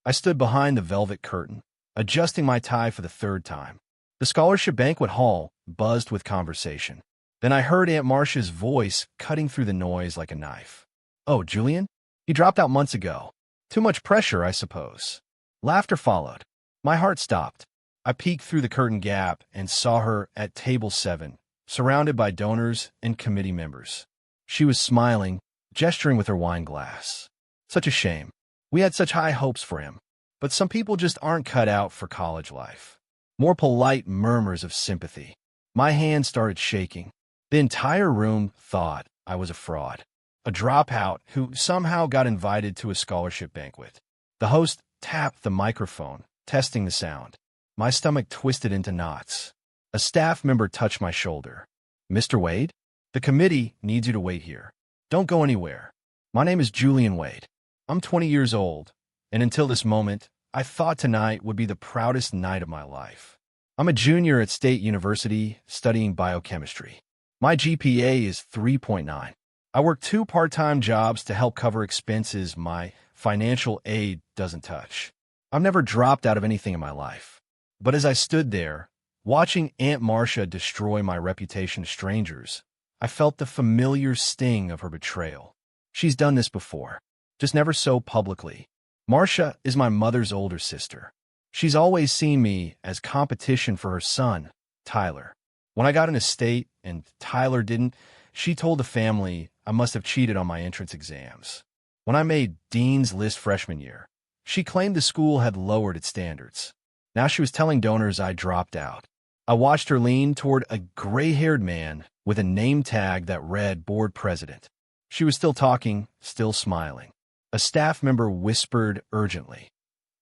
I stood behind the velvet curtain, adjusting my tie for the third time. The scholarship banquet hall buzzed with conversation. Then I heard Aunt Marcia's voice cutting through the noise like a knife. "Oh, Julian? He dropped out months ago. Too much pressure, I suppose." Laughter followed. My heart stopped. I peeked through the curtain gap and saw her at table 7, surrounded by donors and committee members. She was smiling, gesturing with her wine glass. Such a shame. We had such high hopes for him. But some people just aren't cut out for college life. More polite murmurs of sympathy. My hand started shaking. The entire room thought I was a fraud, a dropout who somehow got invited to a scholarship banquet. The host tapped the microphone, testing the sound. My stomach twisted into knots. A staff member touched my shoulder. "Mr. Wade? The committee needs you to wait here. Don't go anywhere. My name is Julian Wade. I'm 20 years old, and until this moment, I thought tonight would be the proudest night of my life. I'm a junior at State University studying biochemistry. My GPA is 3.9. I work 2 part-time jobs to help cover expenses my financial aid doesn't touch. I've never dropped out of anything in my life. But as I stood there, watching Aunt Marcia destroy my reputation to strangers, I felt the familiar sting of her betrayal. She's done this before, just never so publicly. Marcia is my mother's older sister. She's always seen me as competition for her son, Tyler. When I got into state and Tyler didn't, she told the family I must have cheated on my entrance exams. When I made Dean's List freshman year, she claimed the school had lowered its standards. Now she was telling donors I dropped out. I watched her lean toward a gray-haired man with a name tag that read board president. She was still talking, still smiling. A staff member whispered urgently,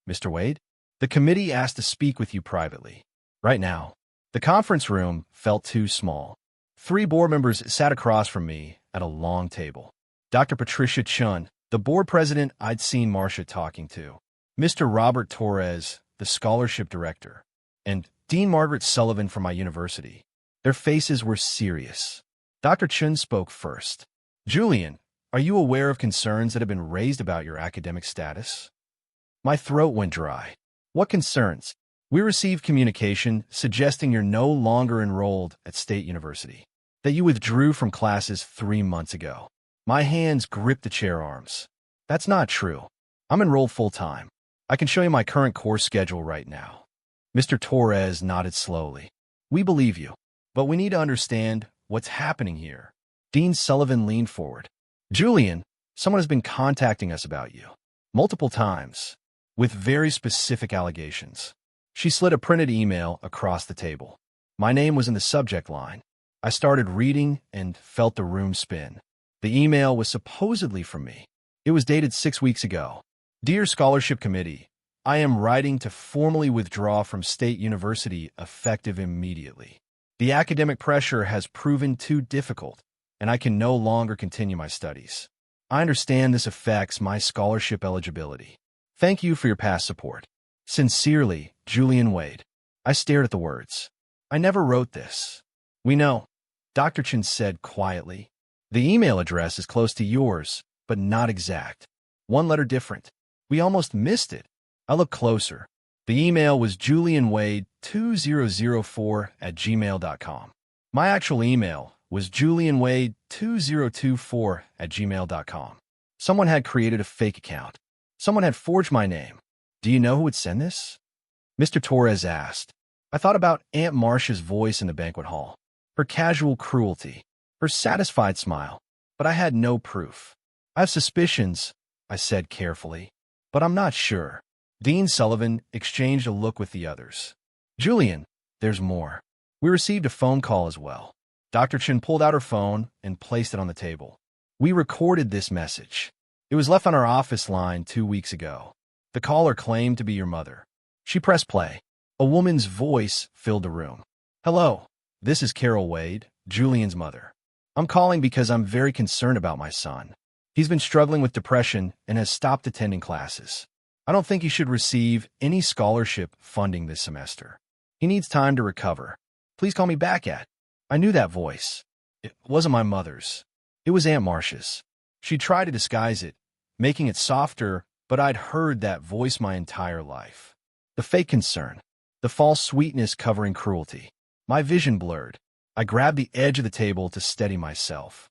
"Mr. Wade, the committee asked to speak with you privately. Right now." The conference room felt too small. 3 board members sat across from me at a long table. Dr. Patricia Chun, the board president I'd seen Marcia talking to, Mr. Robert Torres, the scholarship director, and Dean Margaret Sullivan from my university. Their faces were serious. Dr. Chun spoke first. "Julian, are you aware of concerns that have been raised about your academic status?" My throat went dry. "What concerns?" "We received communication suggesting you're no longer enrolled at State University, that you withdrew from classes 3 months ago." My hands gripped the chair arms. "That's not true. I'm enrolled full-time. I can show you my current course schedule right now." Mr. Torres nodded slowly. "We believe you, but we need to understand what's happening here." Dean Sullivan leaned forward. "Julian, someone has been contacting us about you. Multiple times. With very specific allegations." She slid a printed email across the table. My name was in the subject line. I started reading and felt the room spin. The email was supposedly from me. It was dated 6 weeks ago. "Dear Scholarship Committee, I am writing to formally withdraw from State University effective immediately. The academic pressure has proven too difficult, and I can no longer continue my studies. I understand this affects my scholarship eligibility. Thank you for your past support. Sincerely, Julian Wade." I stared at the words. "I never wrote this." "We know," Dr. Chin said quietly. "The email address is close to yours, but not exact. 1 letter different. We almost missed it." I looked closer. The email was julianwade2004@gmail.com. My actual email was julianwade2024@gmail.com. Someone had created a fake account. Someone had forged my name. "Do you know who would send this?" Mr. Torres asked. I thought about Aunt Marcia's voice in the banquet hall, her casual cruelty, her satisfied smile, but I had no proof. "I have suspicions," I said carefully, "but I'm not sure." Dean Sullivan exchanged a look with the others. "Julian, there's more. We received a phone call as well." Dr. Chin pulled out her phone and placed it on the table. "We recorded this message. It was left on our office line 2 weeks ago. The caller claimed to be your mother." She pressed play. A woman's voice filled the room. "Hello, this is Carol Wade, Julian's mother. I'm calling because I'm very concerned about my son. He's been struggling with depression and has stopped attending classes. I don't think he should receive any scholarship funding this semester. He needs time to recover. Please call me back at—" I knew that voice. It wasn't my mother's. It was Aunt Marcia's. She tried to disguise it, making it softer but I'd heard that voice my entire life. The fake concern, the false sweetness covering cruelty. My vision blurred. I grabbed the edge of the table to steady myself.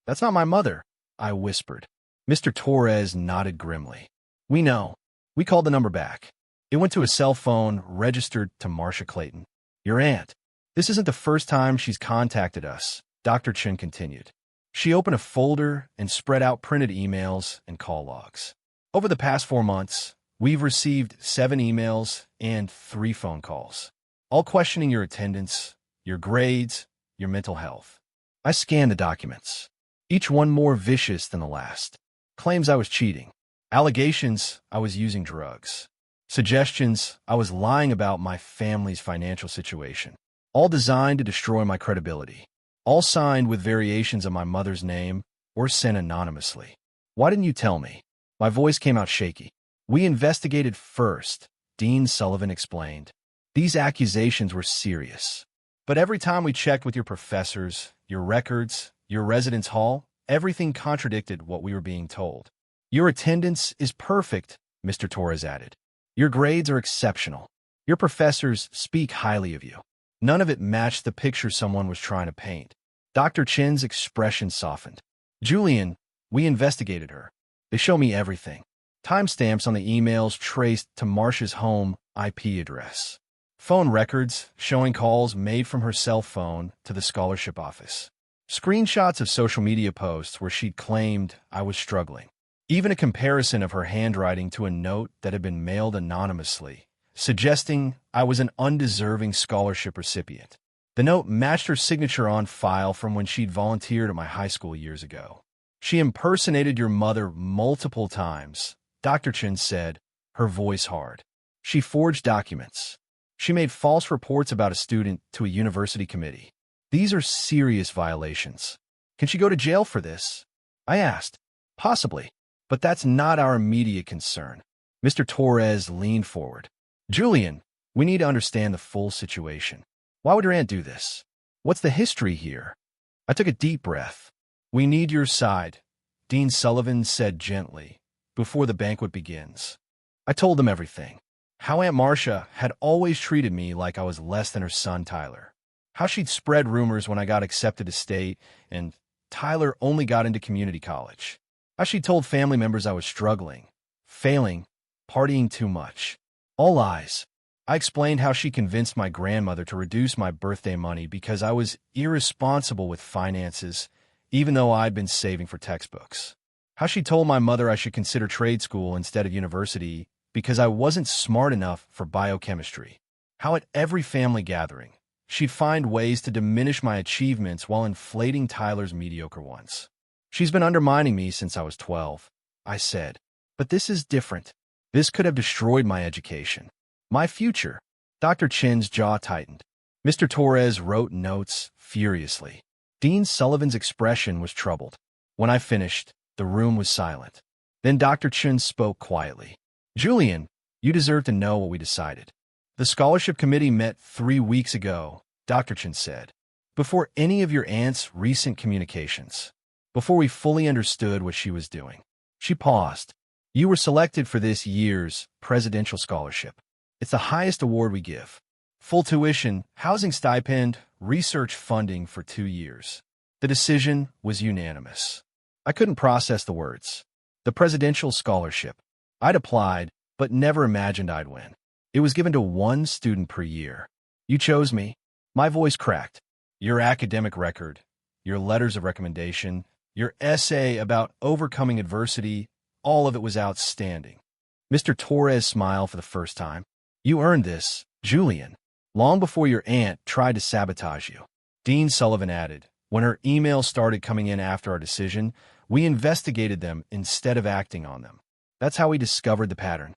"That's not my mother," I whispered. Mr. Torres nodded grimly. "We know." We called the number back. It went to a cell phone registered to Marcia Clayton. "Your aunt. This isn't the first time she's contacted us," Dr. Chen continued. She opened a folder and spread out printed emails and call logs. "Over the past 4 months, we've received 7 emails and 3 phone calls, all questioning your attendance, your grades, your mental health." I scanned the documents, each one more vicious than the last. Claims I was cheating. Allegations I was using drugs. Suggestions I was lying about my family's financial situation. All designed to destroy my credibility. All signed with variations of my mother's name or sent anonymously. "Why didn't you tell me?" My voice came out shaky. "We investigated first," Dean Sullivan explained. "These accusations were serious. But every time we checked with your professors, your records, your residence hall, everything contradicted what we were being told. Your attendance is perfect," Mr. Torres added. "Your grades are exceptional. Your professors speak highly of you." None of it matched the picture someone was trying to paint. Dr. Chen's expression softened. "Julian, we investigated her. They show me everything. Timestamps on the emails traced to Marcia's home IP address. Phone records showing calls made from her cell phone to the scholarship office. Screenshots of social media posts where she'd claimed I was struggling. Even a comparison of her handwriting to a note that had been mailed anonymously, suggesting I was an undeserving scholarship recipient. The note matched her signature on file from when she'd volunteered at my high school years ago. "She impersonated your mother multiple times," Dr. Chen said, her voice hard. "She forged documents. She made false reports about a student to a university committee. These are serious violations. Can she go to jail for this?" I asked. "Possibly, but that's not our immediate concern." Mr. Torres leaned forward. "Julian, we need to understand the full situation. Why would your aunt do this? What's the history here?" I took a deep breath. "We need your side," Dean Sullivan said gently, "before the banquet begins." I told them everything. How Aunt Marcia had always treated me like I was less than her son Tyler. How she'd spread rumors when I got accepted to state and Tyler only got into community college. How she told family members I was struggling, failing, partying too much. All lies. I explained how she convinced my grandmother to reduce my birthday money because I was irresponsible with finances, even though I'd been saving for textbooks. How she told my mother I should consider trade school instead of university because I wasn't smart enough for biochemistry. How at every family gathering, she'd find ways to diminish my achievements while inflating Tyler's mediocre ones. "She's been undermining me since I was 12, I said. "But this is different. This could have destroyed my education. My future." Dr. Chen's jaw tightened. Mr. Torres wrote notes furiously. Dean Sullivan's expression was troubled. When I finished, the room was silent. Then Dr. Chen spoke quietly. "Julian, you deserve to know what we decided. The scholarship committee met 3 weeks ago," Dr. Chen said, "before any of your aunt's recent communications, before we fully understood what she was doing." She paused. "You were selected for this year's presidential scholarship. It's the highest award we give. Full tuition, housing stipend, research funding for 2 years. The decision was unanimous." I couldn't process the words. The presidential scholarship. I'd applied, but never imagined I'd win. It was given to 1 student per year. "You chose me." My voice cracked. "Your academic record, your letters of recommendation, your essay about overcoming adversity, all of it was outstanding." Mr. Torres smiled for the first time. "You earned this, Julian, long before your aunt tried to sabotage you." Dean Sullivan added, "When her emails started coming in after our decision, we investigated them instead of acting on them. That's how we discovered the pattern."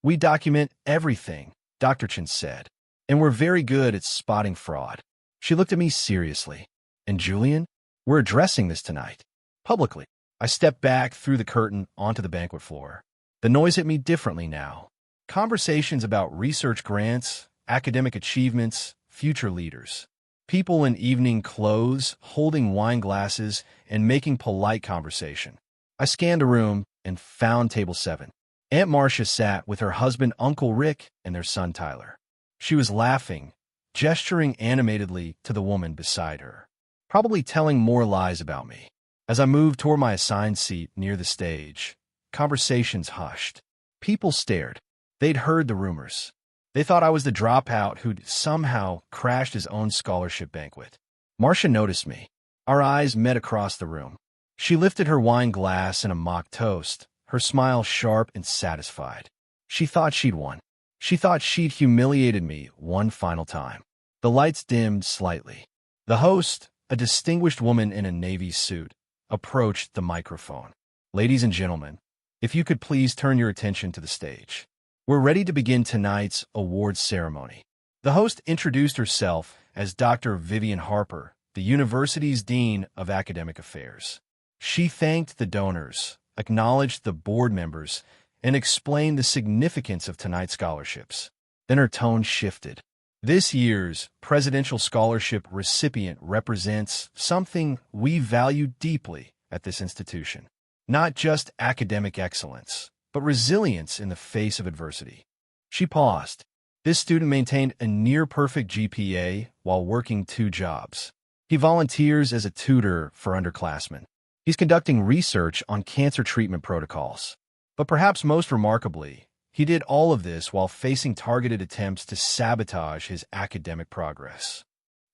"We document everything," Dr. Chen said, "and we're very good at spotting fraud." She looked at me seriously. "And Julian, we're addressing this tonight, publicly." I stepped back through the curtain onto the banquet floor. The noise hit me differently now. Conversations about research grants, academic achievements, future leaders. People in evening clothes, holding wine glasses, and making polite conversation. I scanned the room and found table 7. Aunt Marcia sat with her husband, Uncle Rick, and their son, Tyler. She was laughing, gesturing animatedly to the woman beside her, probably telling more lies about me. As I moved toward my assigned seat near the stage, conversations hushed. People stared. They'd heard the rumors. They thought I was the dropout who'd somehow crashed his own scholarship banquet. Marcia noticed me. Our eyes met across the room. She lifted her wine glass in a mock toast, her smile sharp and satisfied. She thought she'd won. She thought she'd humiliated me one final time. The lights dimmed slightly. The host, a distinguished woman in a navy suit, approached the microphone. "Ladies and gentlemen, if you could please turn your attention to the stage. We're ready to begin tonight's awards ceremony." The host introduced herself as Dr. Vivian Harper, the university's Dean of Academic Affairs. She thanked the donors, acknowledged the board members, and explained the significance of tonight's scholarships. Then her tone shifted. "This year's Presidential Scholarship recipient represents something we value deeply at this institution. Not just academic excellence, but resilience in the face of adversity." She paused. This student maintained a near-perfect GPA while working 2 jobs. He volunteers as a tutor for underclassmen. He's conducting research on cancer treatment protocols. But perhaps most remarkably, he did all of this while facing targeted attempts to sabotage his academic progress.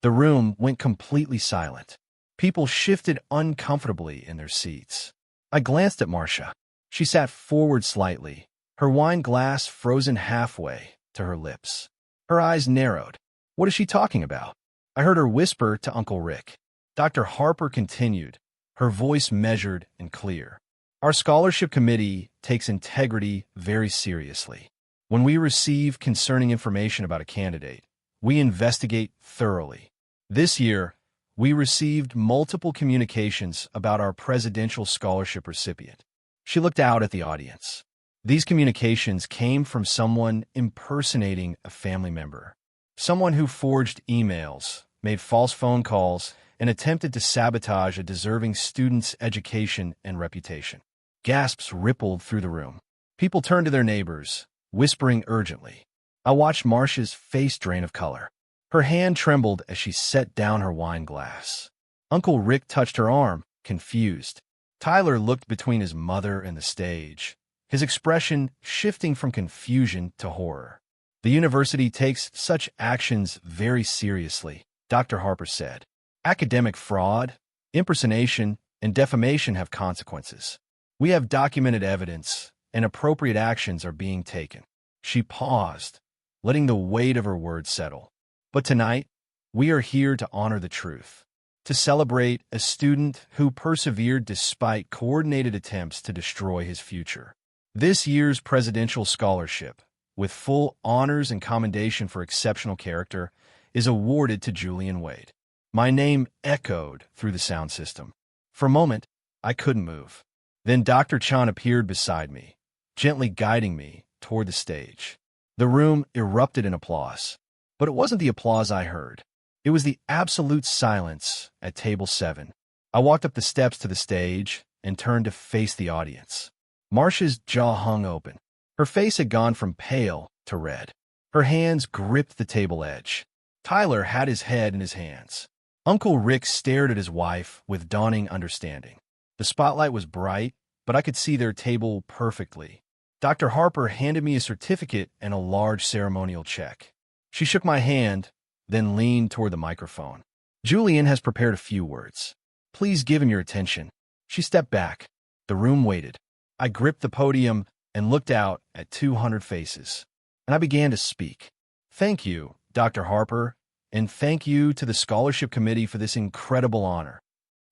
The room went completely silent. People shifted uncomfortably in their seats. I glanced at Marcia. She sat forward slightly, her wine glass frozen halfway to her lips. Her eyes narrowed. What is she talking about? I heard her whisper to Uncle Rick. Dr. Harper continued, her voice measured and clear. "Our scholarship committee takes integrity very seriously. When we receive concerning information about a candidate, we investigate thoroughly. This year, we received multiple communications about our presidential scholarship recipient." She looked out at the audience. These communications came from someone impersonating a family member, someone who forged emails, made false phone calls, and attempted to sabotage a deserving student's education and reputation. Gasps rippled through the room. People turned to their neighbors, whispering urgently. I watched Marcia's face drain of color. Her hand trembled as she set down her wine glass. Uncle Rick touched her arm, confused. Tyler looked between his mother and the stage, his expression shifting from confusion to horror. "The university takes such actions very seriously," Dr. Harper said. "Academic fraud, impersonation, and defamation have consequences. We have documented evidence, and appropriate actions are being taken." She paused, letting the weight of her words settle. "But tonight, we are here to honor the truth, to celebrate a student who persevered despite coordinated attempts to destroy his future. This year's presidential scholarship, with full honors and commendation for exceptional character, is awarded to Julian Wade." My name echoed through the sound system. For a moment, I couldn't move. Then Dr. Chan appeared beside me, gently guiding me toward the stage. The room erupted in applause. But it wasn't the applause I heard. It was the absolute silence at table 7. I walked up the steps to the stage and turned to face the audience. Marcia's jaw hung open. Her face had gone from pale to red. Her hands gripped the table edge. Tyler had his head in his hands. Uncle Rick stared at his wife with dawning understanding. The spotlight was bright, but I could see their table perfectly. Dr. Harper handed me a certificate and a large ceremonial check. She shook my hand, then leaned toward the microphone. "Julian has prepared a few words. Please give him your attention." She stepped back. The room waited. I gripped the podium and looked out at 200 faces. And I began to speak. "Thank you, Dr. Harper, and thank you to the scholarship committee for this incredible honor."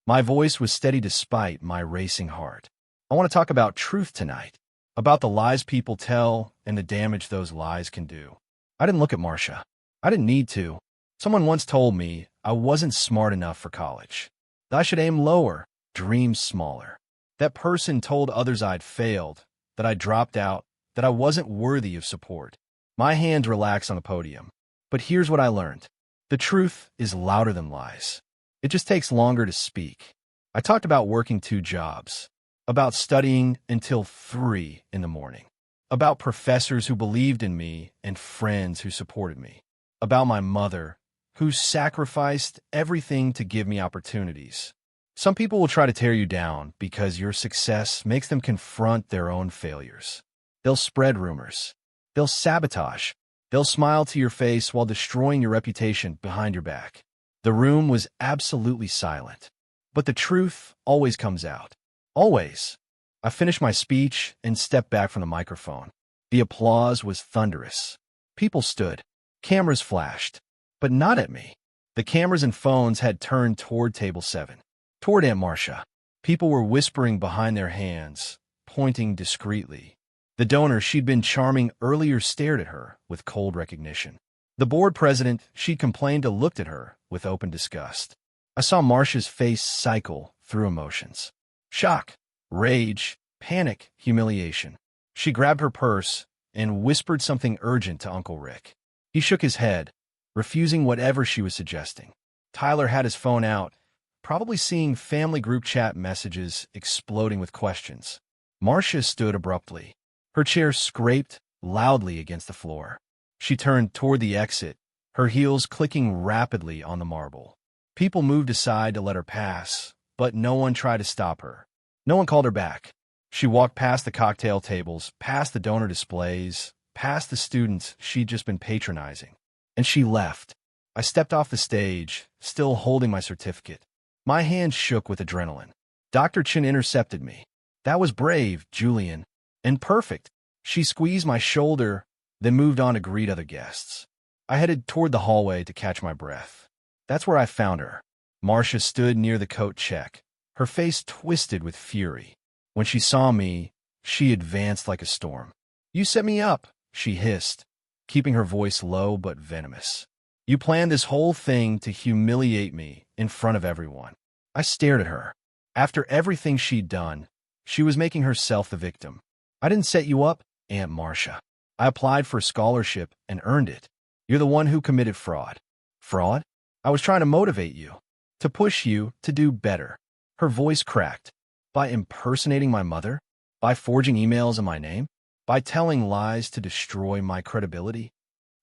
My voice was steady despite my racing heart. "I want to talk about truth tonight, about the lies people tell and the damage those lies can do." I didn't look at Marcia. I didn't need to. Someone once told me I wasn't smart enough for college, that I should aim lower, dream smaller. That person told others I'd failed, that I dropped out, that I wasn't worthy of support. My hands relaxed on the podium. But here's what I learned. The truth is louder than lies. It just takes longer to speak. I talked about working 2 jobs, about studying until 3 in the morning, About professors who believed in me and friends who supported me. About my mother, who sacrificed everything to give me opportunities. Some people will try to tear you down because your success makes them confront their own failures. They'll spread rumors. They'll sabotage. They'll smile to your face while destroying your reputation behind your back. The room was absolutely silent. But the truth always comes out. Always. I finished my speech and stepped back from the microphone. The applause was thunderous. People stood. Cameras flashed. But not at me. The cameras and phones had turned toward Table 7. Toward Aunt Marcia. People were whispering behind their hands, pointing discreetly. The donor she'd been charming earlier stared at her with cold recognition. The board president she'd complained to looked at her with open disgust. I saw Marcia's face cycle through emotions. Shock, rage, panic, humiliation. She grabbed her purse and whispered something urgent to Uncle Rick. He shook his head, refusing whatever she was suggesting. Tyler had his phone out, probably seeing family group chat messages exploding with questions. Marcia stood abruptly. Her chair scraped loudly against the floor. She turned toward the exit, her heels clicking rapidly on the marble. People moved aside to let her pass, but no one tried to stop her. No one called her back. She walked past the cocktail tables, past the donor displays, past the students she'd just been patronizing. And she left. I stepped off the stage, still holding my certificate. My hand shook with adrenaline. Dr. Chin intercepted me. That was brave, Julian. And perfect. She squeezed my shoulder, then moved on to greet other guests. I headed toward the hallway to catch my breath. That's where I found her. Marcia stood near the coat check, her face twisted with fury. When she saw me, she advanced like a storm. You set me up, she hissed, keeping her voice low but venomous. You planned this whole thing to humiliate me in front of everyone. I stared at her. After everything she'd done, she was making herself the victim. I didn't set you up, Aunt Marcia. I applied for a scholarship and earned it. You're the one who committed fraud. Fraud? I was trying to motivate you, to push you to do better. Her voice cracked. By impersonating my mother? By forging emails in my name? By telling lies to destroy my credibility?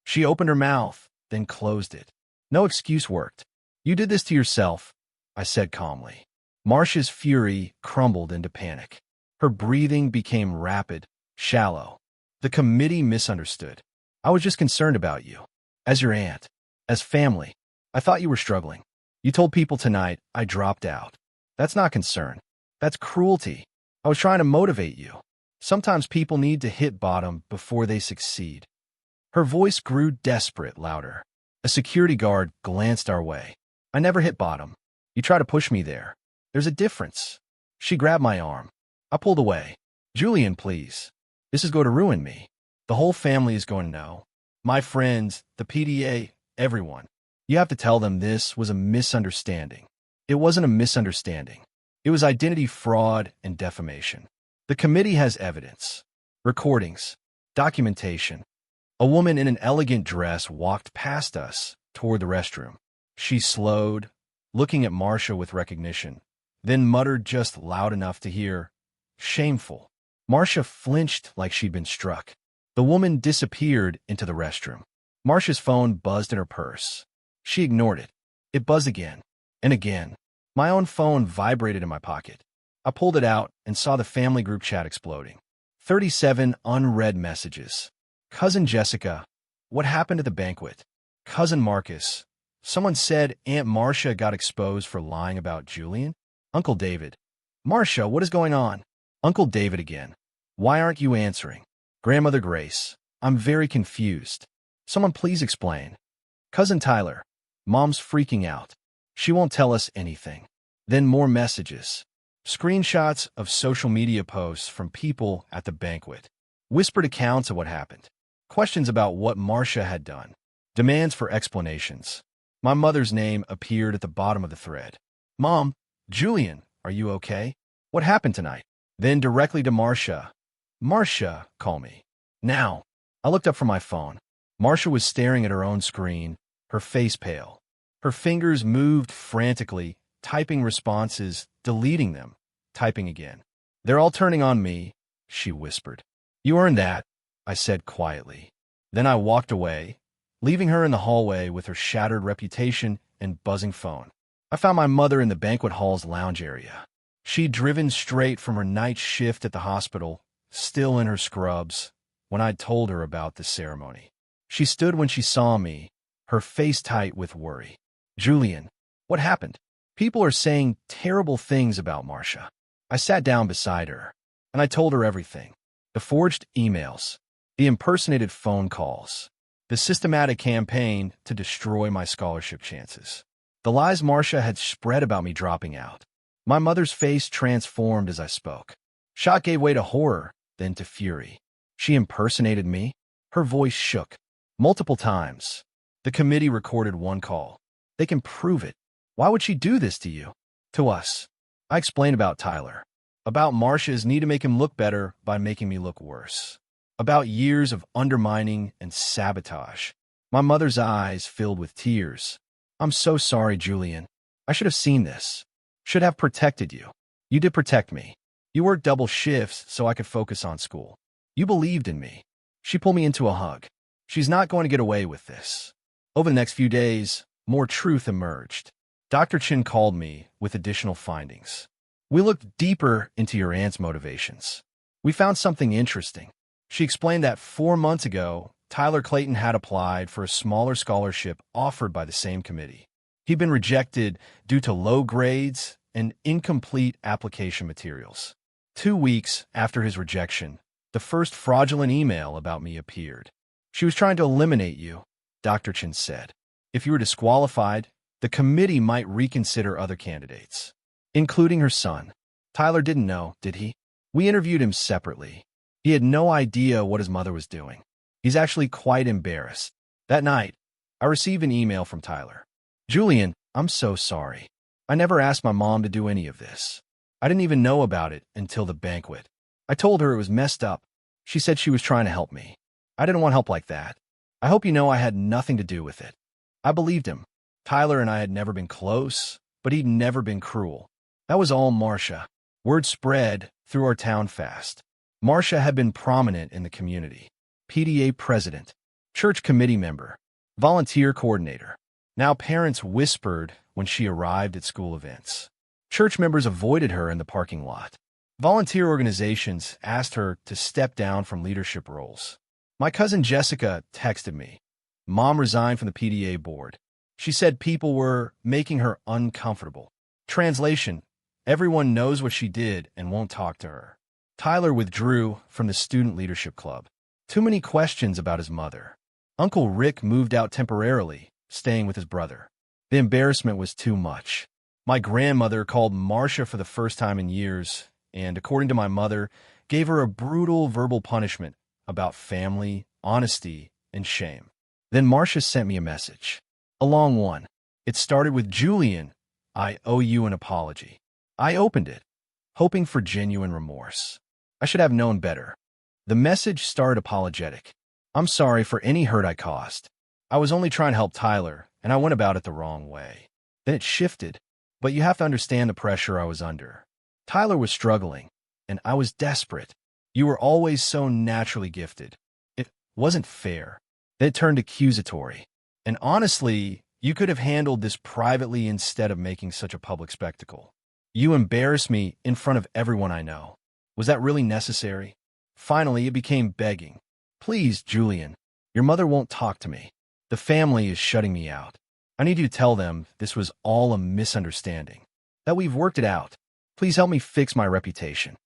She opened her mouth, then closed it. No excuse worked. You did this to yourself, I said calmly. Marcia's fury crumbled into panic. Her breathing became rapid, shallow. The committee misunderstood. I was just concerned about you. As your aunt. As family. I thought you were struggling. You told people tonight I dropped out. That's not concern. That's cruelty. I was trying to motivate you. Sometimes people need to hit bottom before they succeed. Her voice grew desperate, louder. A security guard glanced our way. I never hit bottom. You try to push me there. There's a difference. She grabbed my arm. I pulled away. Julian, please. This is going to ruin me. The whole family is going to know. My friends, the PDA, everyone. You have to tell them this was a misunderstanding. It wasn't a misunderstanding. It was identity fraud and defamation. The committee has evidence. Recordings. Documentation. A woman in an elegant dress walked past us toward the restroom. She slowed, looking at Marcia with recognition, then muttered just loud enough to hear, "Shameful." Marcia flinched like she'd been struck. The woman disappeared into the restroom. Marcia's phone buzzed in her purse. She ignored it. It buzzed again and again. My own phone vibrated in my pocket. I pulled it out and saw the family group chat exploding. 37 unread messages. Cousin Jessica, what happened at the banquet? Cousin Marcus, someone said Aunt Marcia got exposed for lying about Julian. Uncle David, Marcia, what is going on? Uncle David again. Why aren't you answering? Grandmother Grace, I'm very confused. Someone please explain. Cousin Tyler, Mom's freaking out. She won't tell us anything. Then more messages. Screenshots of social media posts from people at the banquet. Whispered accounts of what happened. Questions about what Marcia had done. Demands for explanations. My mother's name appeared at the bottom of the thread. Mom, Julian, are you okay? What happened tonight? Then directly to Marcia. Marcia, call me. Now. I looked up from my phone. Marcia was staring at her own screen, her face pale. Her fingers moved frantically, typing responses, deleting them, typing again. They're all turning on me, she whispered. You earned that. I said quietly. Then I walked away, leaving her in the hallway with her shattered reputation and buzzing phone. I found my mother in the banquet hall's lounge area. She'd driven straight from her night shift at the hospital, still in her scrubs, when I'd told her about the ceremony. She stood when she saw me, her face tight with worry. Julian, what happened? People are saying terrible things about Marcia. I sat down beside her, and I told her everything. The forged emails, the impersonated phone calls, the systematic campaign to destroy my scholarship chances. The lies Marcia had spread about me dropping out. My mother's face transformed as I spoke. Shock gave way to horror, then to fury. She impersonated me. Her voice shook. Multiple times. The committee recorded one call. They can prove it. Why would she do this to you? To us. I explained about Tyler. About Marcia's need to make him look better by making me look worse. About years of undermining and sabotage. My mother's eyes filled with tears. I'm so sorry, Julian. I should have seen this. Should have protected you. You did protect me. You worked double shifts so I could focus on school. You believed in me. She pulled me into a hug. She's not going to get away with this. Over the next few days, more truth emerged. Dr. Chin called me with additional findings. We looked deeper into your aunt's motivations. We found something interesting. She explained that 4 months ago, Tyler Clayton had applied for a smaller scholarship offered by the same committee. He'd been rejected due to low grades and incomplete application materials. 2 weeks after his rejection, the first fraudulent email about me appeared. She was trying to eliminate you, Dr. Chin said. If you were disqualified, the committee might reconsider other candidates, including her son. Tyler didn't know, did he? We interviewed him separately. He had no idea what his mother was doing. He's actually quite embarrassed. That night, I received an email from Tyler. Julian, I'm so sorry. I never asked my mom to do any of this. I didn't even know about it until the banquet. I told her it was messed up. She said she was trying to help me. I didn't want help like that. I hope you know I had nothing to do with it. I believed him. Tyler and I had never been close, but he'd never been cruel. That was all Marcia. Word spread through our town fast. Marcia had been prominent in the community. PTA president, church committee member, volunteer coordinator. Now parents whispered when she arrived at school events. Church members avoided her in the parking lot. Volunteer organizations asked her to step down from leadership roles. My cousin Jessica texted me. Mom resigned from the PTA board. She said people were making her uncomfortable. Translation, everyone knows what she did and won't talk to her. Tyler withdrew from the student leadership club. Too many questions about his mother. Uncle Rick moved out temporarily, staying with his brother. The embarrassment was too much. My grandmother called Marcia for the first time in years, and according to my mother, gave her a brutal verbal punishment about family, honesty, and shame. Then Marcia sent me a message. A long one. It started with, Julian, I owe you an apology. I opened it, hoping for genuine remorse. I should have known better. The message started apologetic. I'm sorry for any hurt I caused. I was only trying to help Tyler, and I went about it the wrong way. Then it shifted, but you have to understand the pressure I was under. Tyler was struggling, and I was desperate. You were always so naturally gifted. It wasn't fair. Then it turned accusatory. And honestly, you could have handled this privately instead of making such a public spectacle. You embarrassed me in front of everyone I know. Was that really necessary? Finally, it became begging. Please, Julian, your mother won't talk to me. The family is shutting me out. I need you to tell them this was all a misunderstanding, that we've worked it out. Please help me fix my reputation.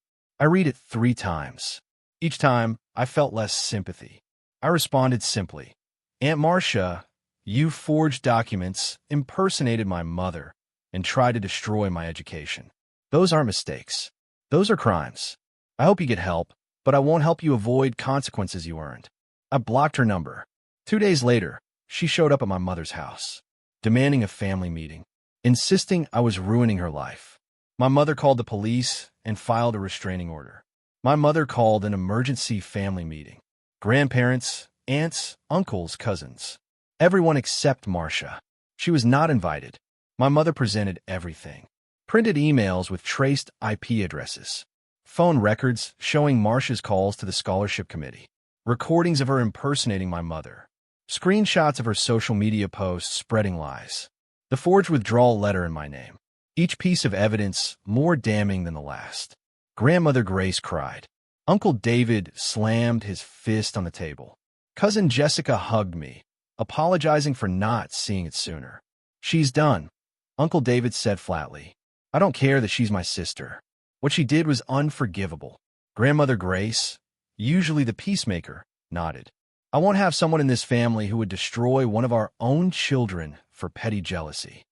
I read it 3 times. Each time, I felt less sympathy. I responded simply, Aunt Marcia, you forged documents, impersonated my mother, and tried to destroy my education. Those aren't mistakes. Those are crimes. I hope you get help, but I won't help you avoid consequences you earned. I blocked her number. 2 days later, she showed up at my mother's house, demanding a family meeting, insisting I was ruining her life. My mother called the police and filed a restraining order. My mother called an emergency family meeting. Grandparents, aunts, uncles, cousins. Everyone except Marcia. She was not invited. My mother presented everything. Printed emails with traced IP addresses. Phone records showing Marcia's calls to the scholarship committee. recordings of her impersonating my mother, screenshots of her social media posts spreading lies, the forged withdrawal letter in my name, each piece of evidence more damning than the last. Grandmother Grace cried. Uncle David slammed his fist on the table. Cousin Jessica hugged me, apologizing for not seeing it sooner. She's done, Uncle David said flatly. I don't care that she's my sister. What she did was unforgivable. Grandmother Grace, usually the peacemaker, nodded. I won't have someone in this family who would destroy one of our own children for petty jealousy.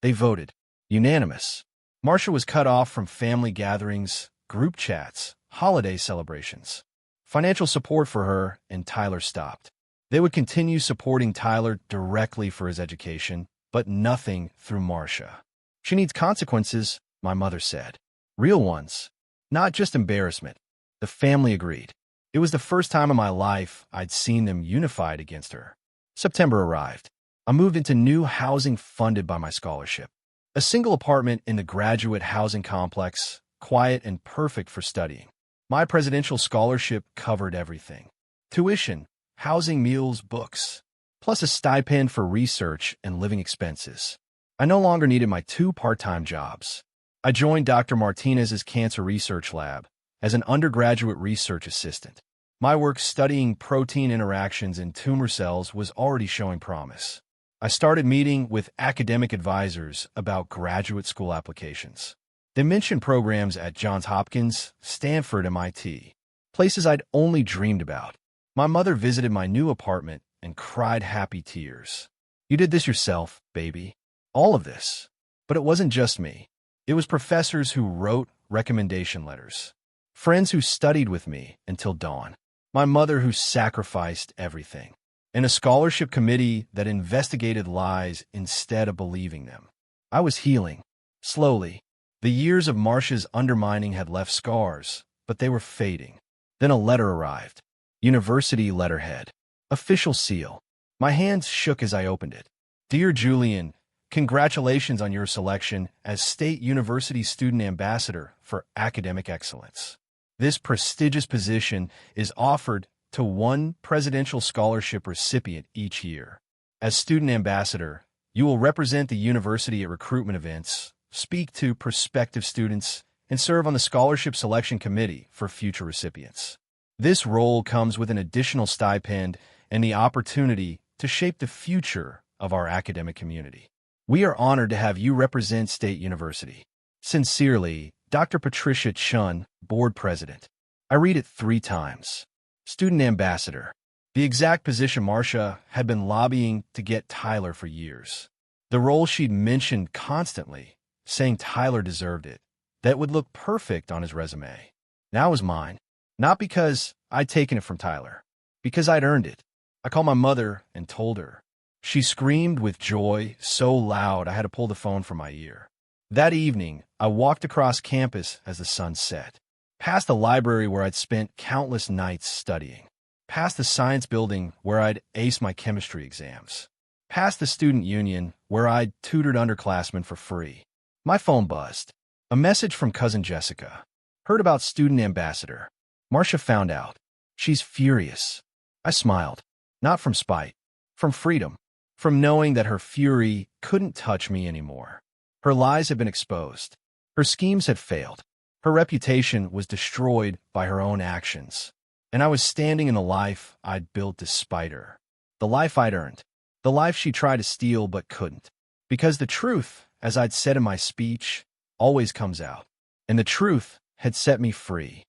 They voted. Unanimous. Marcia was cut off from family gatherings, group chats, holiday celebrations. Financial support for her and Tyler stopped. They would continue supporting Tyler directly for his education, but nothing through Marcia. She needs consequences, my mother said. Real ones, not just embarrassment. The family agreed. It was the first time in my life I'd seen them unified against her. September arrived. I moved into new housing funded by my scholarship. A single apartment in the graduate housing complex, quiet and perfect for studying. My presidential scholarship covered everything. Tuition, housing, meals, books, plus a stipend for research and living expenses. I no longer needed my 2 part-time jobs. I joined Dr. Martinez's cancer research lab as an undergraduate research assistant. My work studying protein interactions in tumor cells was already showing promise. I started meeting with academic advisors about graduate school applications. They mentioned programs at Johns Hopkins, Stanford, MIT, places I'd only dreamed about. My mother visited my new apartment and cried happy tears. You did this yourself, baby. All of this. But it wasn't just me. It was professors who wrote recommendation letters, friends who studied with me until dawn, my mother who sacrificed everything, and a scholarship committee that investigated lies instead of believing them. I was healing, slowly. The years of Marcia's undermining had left scars, but they were fading. Then a letter arrived. University letterhead. Official seal. My hands shook as I opened it. Dear Julian, congratulations on your selection as State University Student Ambassador for Academic Excellence. This prestigious position is offered to one presidential scholarship recipient each year. As Student Ambassador, you will represent the university at recruitment events, speak to prospective students, and serve on the scholarship selection committee for future recipients. This role comes with an additional stipend and the opportunity to shape the future of our academic community. We are honored to have you represent State University. Sincerely, Dr. Patricia Chun, Board President. I read it 3 times. Student Ambassador. The exact position Marcia had been lobbying to get Tyler for years. The role she'd mentioned constantly, saying Tyler deserved it, that would look perfect on his resume. Now it was mine. Not because I'd taken it from Tyler, because I'd earned it. I called my mother and told her. She screamed with joy so loud I had to pull the phone from my ear. That evening, I walked across campus as the sun set, past the library where I'd spent countless nights studying, past the science building where I'd aced my chemistry exams, past the student union where I'd tutored underclassmen for free. My phone buzzed. A message from cousin Jessica. Heard about Student Ambassador. Marcia found out. She's furious. I smiled. Not from spite. From freedom. From knowing that her fury couldn't touch me anymore. Her lies had been exposed. Her schemes had failed. Her reputation was destroyed by her own actions. And I was standing in the life I'd built despite her. The life I'd earned. The life she tried to steal but couldn't. Because the truth, as I'd said in my speech, always comes out. And the truth had set me free.